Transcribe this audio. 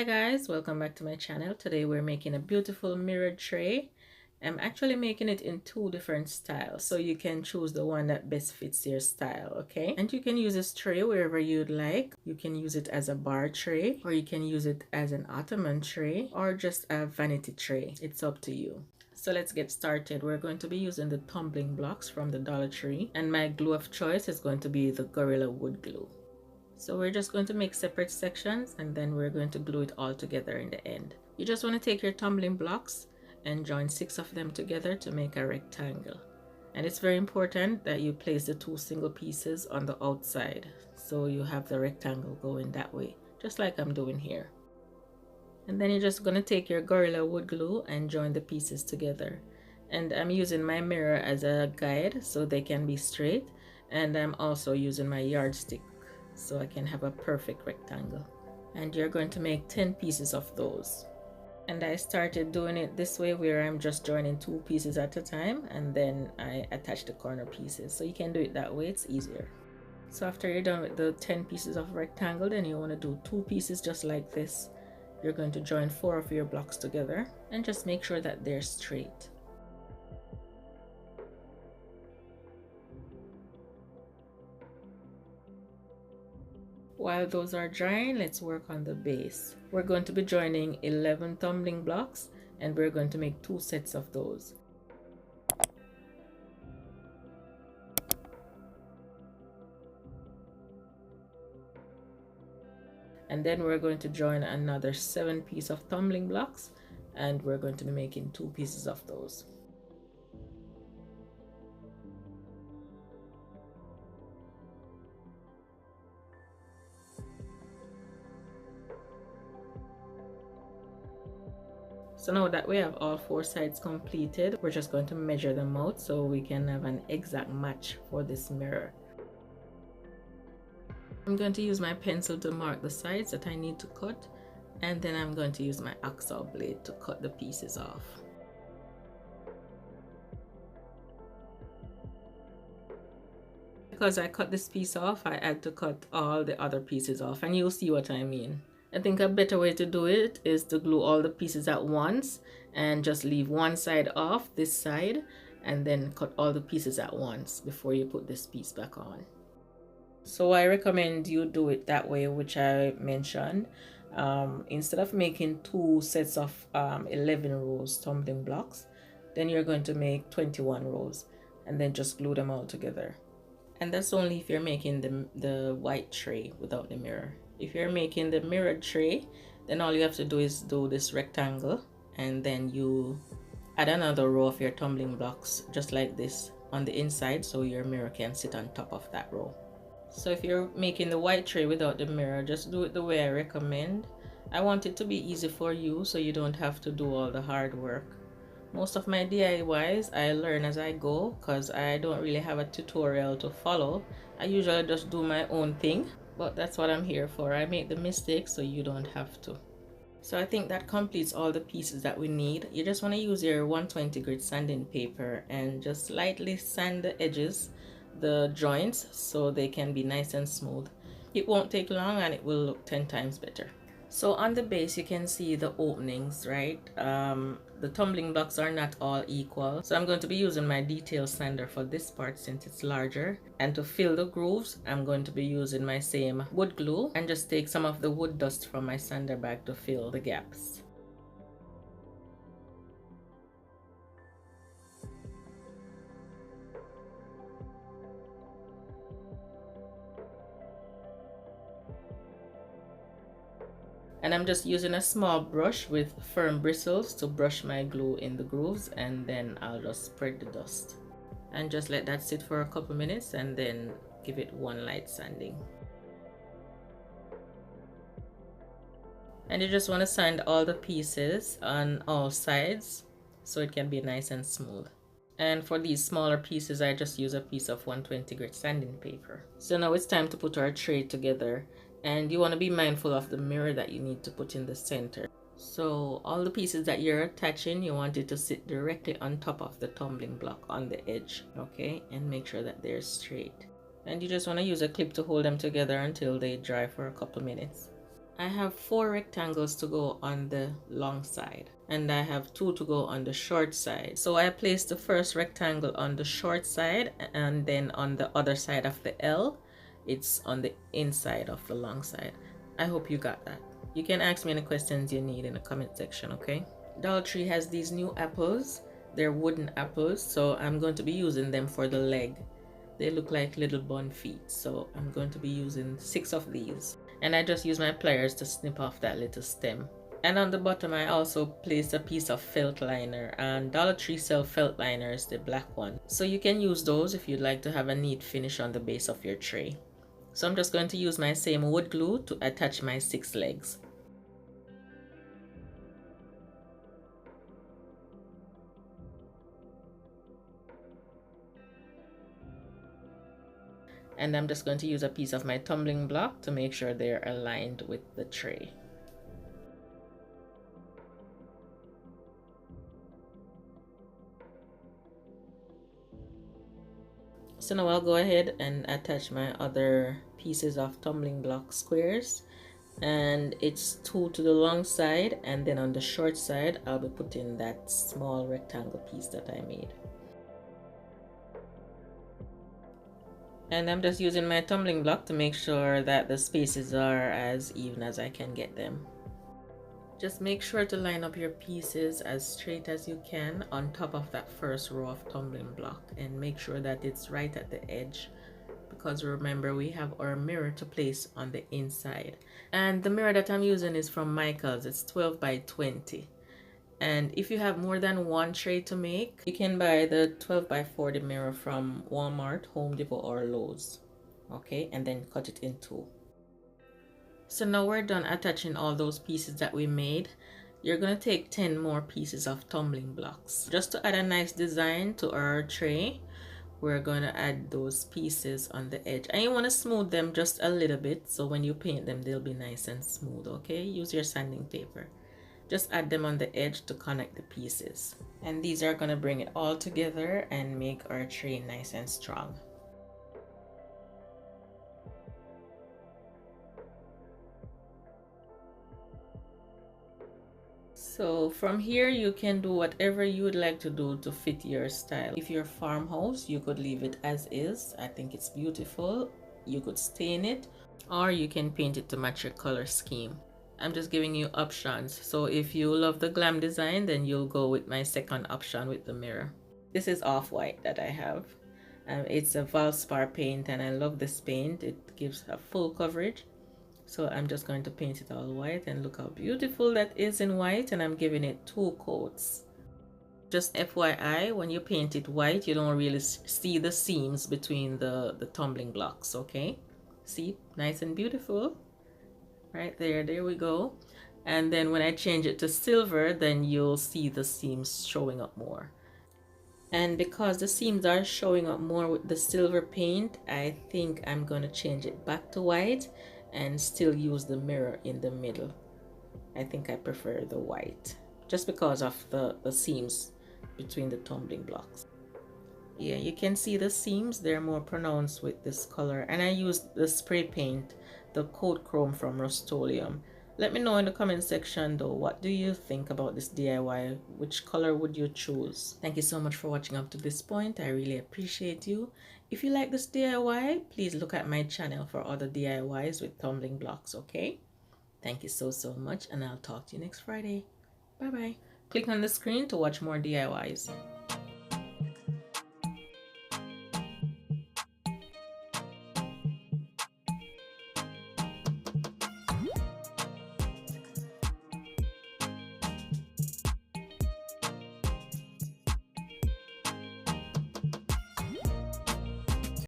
Hi guys, welcome back to my channel. Today we're making a beautiful mirrored tray. I'm actually making it in two different styles, so you can choose the one that best fits your style, okay? And you can use this tray wherever you'd like. You can use it as a bar tray, or you can use it as an ottoman tray, or just a vanity tray. It's up to you. So let's get started. We're going to be using the tumbling blocks from the Dollar Tree, and my glue of choice is going to be the Gorilla Wood glue. So we're just going to make separate sections and then we're going to glue it all together in the end. You just want to take your tumbling blocks and join 6 of them together to make a rectangle. And it's very important that you place the 2 single pieces on the outside so you have the rectangle going that way, just like I'm doing here. And then you're just going to take your Gorilla Wood glue and join the pieces together. And I'm using my mirror as a guide so they can be straight, and I'm also using my yardstick so I can have a perfect rectangle. And you're going to make 10 pieces of those. And I started doing it this way where I'm just joining 2 pieces at a time and then I attach the corner pieces. So you can do it that way, it's easier. So after you're done with the 10 pieces of rectangle, then you want to do 2 pieces just like this. You're going to join 4 of your blocks together and just make sure that they're straight. While those are drying, let's work on the base. We're going to be joining 11 tumbling blocks and we're going to make 2 sets of those. And then we're going to join another 7 pieces of tumbling blocks and we're going to be making 2 pieces of those. So now that we have all 4 sides completed, we're just going to measure them out so we can have an exact match for this mirror. I'm going to use my pencil to mark the sides that I need to cut, and then I'm going to use my hacksaw blade to cut the pieces off. Because I cut this piece off, I had to cut all the other pieces off, and you'll see what I mean. I think a better way to do it is to glue all the pieces at once and just leave one side off, this side, and then cut all the pieces at once before you put this piece back on. So I recommend you do it that way, which I mentioned. Instead of making 2 sets of 11 rows tumbling blocks, then you're going to make 21 rows and then just glue them all together. And that's only if you're making the white tray without the mirror. If you're making the mirrored tray, then all you have to do is do this rectangle and then you add another row of your tumbling blocks just like this on the inside so your mirror can sit on top of that row. So if you're making the white tray without the mirror, just do it the way I recommend. I want it to be easy for you so you don't have to do all the hard work. Most of my DIYs I learn as I go because I don't really have a tutorial to follow. I usually just do my own thing, but that's what I'm here for. I make the mistakes so you don't have to. So I think that completes all the pieces that we need. You just want to use your 120 grit sanding paper and just lightly sand the edges, the joints, so they can be nice and smooth. It won't take long and it will look 10 times better. So on the base you can see the openings, right? The tumbling blocks are not all equal, so I'm going to be using my detail sander for this part since it's larger. And to fill the grooves, I'm going to be using my same wood glue and just take some of the wood dust from my sander bag to fill the gaps. And I'm just using a small brush with firm bristles to brush my glue in the grooves, and then I'll just spread the dust and just let that sit for a couple minutes and then give it one light sanding. And you just want to sand all the pieces on all sides so it can be nice and smooth. And for these smaller pieces, I just use a piece of 120 grit sanding paper. So now it's time to put our tray together. And you want to be mindful of the mirror that you need to put in the center. So all the pieces that you're attaching, you want it to sit directly on top of the tumbling block on the edge, okay? And make sure that they're straight. And you just want to use a clip to hold them together until they dry for a couple minutes. I have 4 rectangles to go on the long side, and I have 2 to go on the short side. So I placed the first rectangle on the short side, and then on the other side of the L, it's on the inside of the long side. I hope you got that. You can ask me any questions you need in the comment section, okay? Dollar Tree has these new apples. They're wooden apples, so I'm going to be using them for the leg. They look like little bun feet, so I'm going to be using 6 of these. And I just use my pliers to snip off that little stem. And on the bottom I also placed a piece of felt liner, and Dollar Tree sell felt liners, the black one. So you can use those if you'd like to have a neat finish on the base of your tray. So I'm just going to use my same wood glue to attach my 6 legs. And I'm just going to use a piece of my tumbling block to make sure they're aligned with the tray. So now I'll go ahead and attach my other pieces of tumbling block squares, and it's 2 to the long side, and then on the short side I'll be putting that small rectangle piece that I made. And I'm just using my tumbling block to make sure that the spaces are as even as I can get them. Just make sure to line up your pieces as straight as you can on top of that first row of tumbling block, and make sure that it's right at the edge, because remember we have our mirror to place on the inside. And the mirror that I'm using is from Michael's. It's 12 by 20. And if you have more than one tray to make, you can buy the 12 by 40 mirror from Walmart, Home Depot, or Lowe's. Okay, and then cut it in 2. So now we're done attaching all those pieces that we made. You're going to take 10 more pieces of tumbling blocks. Just to add a nice design to our tray, we're going to add those pieces on the edge. And you want to smooth them just a little bit, so when you paint them, they'll be nice and smooth, okay? Use your sanding paper. Just add them on the edge to connect the pieces. And these are going to bring it all together and make our tray nice and strong. So from here you can do whatever you would like to do to fit your style. If your farmhouse, you could leave it as is. I think it's beautiful. You could stain it, or you can paint it to match your color scheme. I'm just giving you options. So if you love the glam design, then you'll go with my second option with the mirror. This is off-white that I have. It's a Valspar paint, and I love this paint. It gives a full coverage. So I'm just going to paint it all white, and look how beautiful that is in white, and I'm giving it 2 coats. Just FYI, when you paint it white, you don't really see the seams between the tumbling blocks, okay? See, nice and beautiful. Right there we go. And then when I change it to silver, then you'll see the seams showing up more. And because the seams are showing up more with the silver paint, I think I'm going to change it back to white and still use the mirror in the middle. I think I prefer the white, just because of the seams between the tumbling blocks. Yeah, you can see the seams, they're more pronounced with this color. And I used the spray paint, the Coat Chrome from Rust-Oleum. Let me know in the comment section though, what do you think about this DIY? Which color would you choose? Thank you so much for watching up to this point. I really appreciate you. If you like this DIY, please look at my channel for other DIYs with tumbling blocks, okay? Thank you so much, and I'll talk to you next Friday. Bye bye. Click on the screen to watch more DIYs.